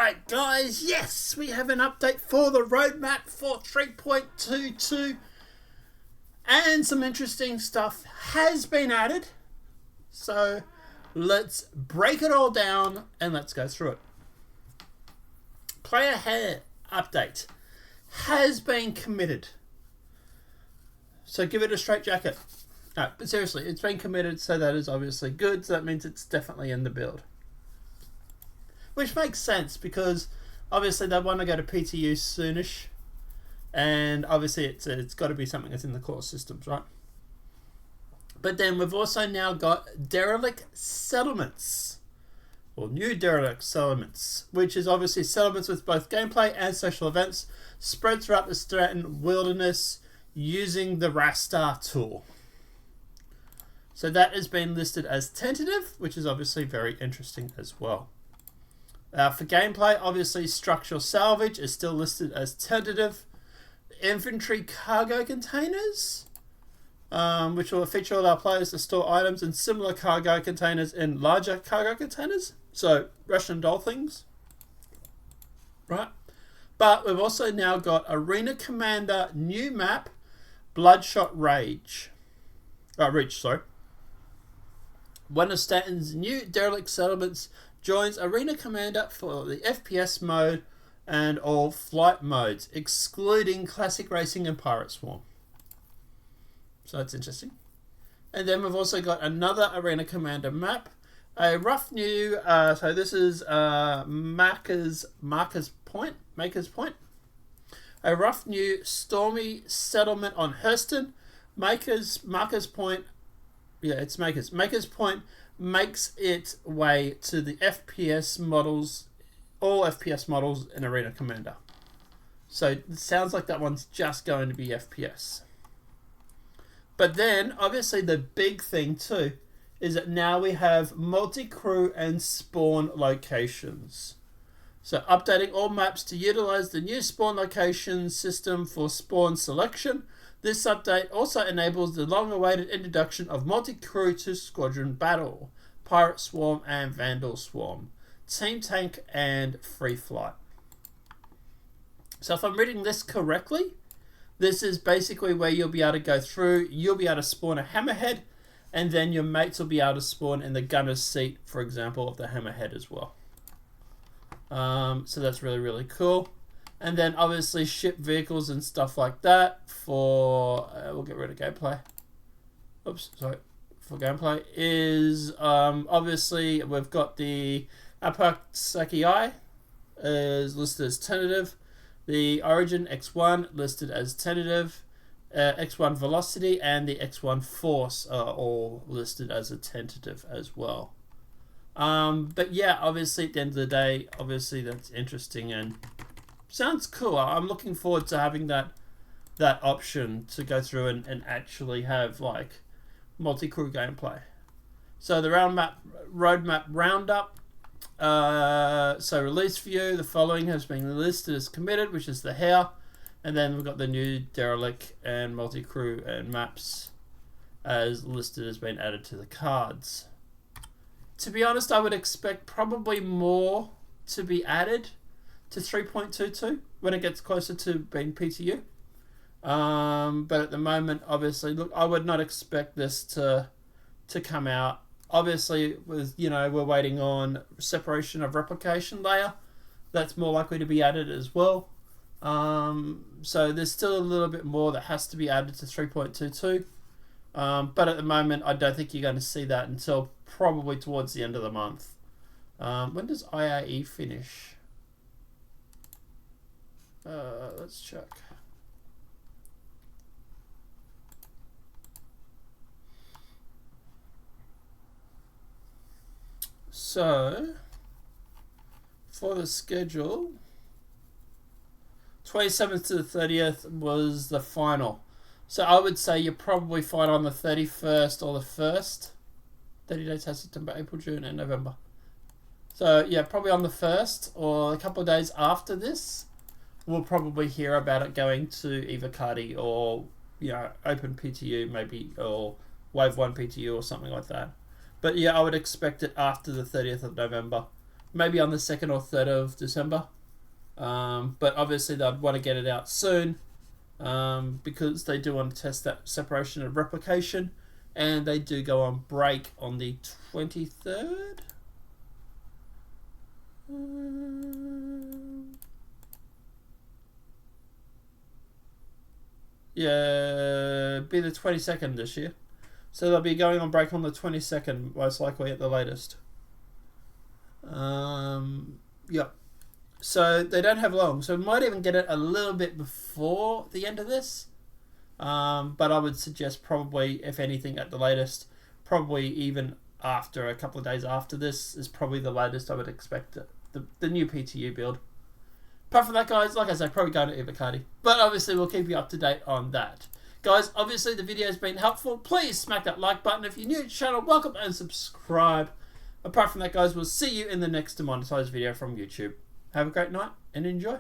Alright guys, yes, we have an update for the roadmap for 3.22 and some interesting stuff has been added. So let's break it all down and let's go through it. Player hair update has been committed. So give it a straight jacket. No, but seriously, it's been committed, so that is obviously good. So that means it's definitely in the build. Which makes sense because obviously they want to go to PTU soonish, and obviously it's got to be something that's in the core systems, right? But then we've also now got derelict settlements, or new derelict settlements, which is obviously settlements with both gameplay and social events spread throughout the Stratton wilderness using the Rastar tool. So that has been listed as tentative, which is obviously very interesting as well. For gameplay, obviously structural salvage is still listed as tentative. Infantry cargo containers, which will feature all our players to store items in similar cargo containers in larger cargo containers. So Russian doll things, right? But we've also now got Arena Commander new map, Bloodshot Reach. One of Stanton's new derelict settlements joins Arena Commander for the FPS mode and all flight modes, excluding Classic Racing and Pirate Swarm. So that's interesting. And then we've also got another Arena Commander map, a rough new, so this is Maker's Point. A rough new stormy settlement on Hurston. Maker's Point, yeah, it's Maker's Point makes its way to the FPS models, all FPS models in Arena Commander. So it sounds like that one's just going to be FPS. But then, obviously the big thing too, is that now we have multi-crew and spawn locations. So updating all maps to utilize the new spawn location system for spawn selection. This update also enables the long-awaited introduction of multi-crew to Squadron Battle, Pirate Swarm and Vandal Swarm, Team Tank and Free Flight. So if I'm reading this correctly, this is basically where you'll be able to go through, you'll be able to spawn a Hammerhead, and then your mates will be able to spawn in the gunner's seat, for example, of the Hammerhead as well. So that's really, really cool. And then obviously ship vehicles and stuff like that for, we'll get rid of gameplay. Oops, sorry. For gameplay is, obviously we've got the Apaksaki Eye is listed as tentative. The Origin X1 listed as tentative. X1 Velocity and the X1 Force are all listed as a tentative as well. But yeah, obviously at the end of the day, obviously that's interesting and sounds cool. I'm looking forward to having that option to go through and actually have like multi-crew gameplay. So the roadmap Roundup. So release view, the following has been listed as committed, which is the hair. And then we've got the new derelict and multi-crew and maps as listed as being added to the cards. To be honest, I would expect probably more to be added to 3.22 when it gets closer to being PTU. But at the moment, obviously, look, I would not expect this to come out. Obviously, with we're waiting on separation of replication layer. That's more likely to be added as well. So there's still a little bit more that has to be added to 3.22. But at the moment, I don't think you're going to see that until probably towards the end of the month. When does IAE finish? Let's check. So, for the schedule, 27th to the 30th was the final. So I would say you probably fight on the 31st or the 1st. 30 days has September, April, June and November. So yeah, probably on the 1st or a couple of days after this, we'll probably hear about it going to either Cardi or Open PTU maybe, or Wave 1 PTU or something like that. But yeah, I would expect it after the 30th of November. maybe on the 2nd or 3rd of December. But obviously they'd want to get it out soon, because they do want to test that separation and replication, and they do go on break on the 23rd. Yeah, be the 22nd this year. So they'll be going on break on the 22nd, most likely at the latest. Yep. So they don't have long. So we might even get it a little bit before the end of this. But I would suggest probably, if anything, at the latest, probably even after a couple of days after this is probably the latest I would expect the new PTU build. Apart from that, guys, like I said, probably going to Ibacardi. But obviously, we'll keep you up to date on that. Guys, obviously, the video has been helpful. Please smack that like button. If you're new to the channel, welcome and subscribe. Apart from that, guys, we'll see you in the next demonetized video from YouTube. Have a great night and enjoy.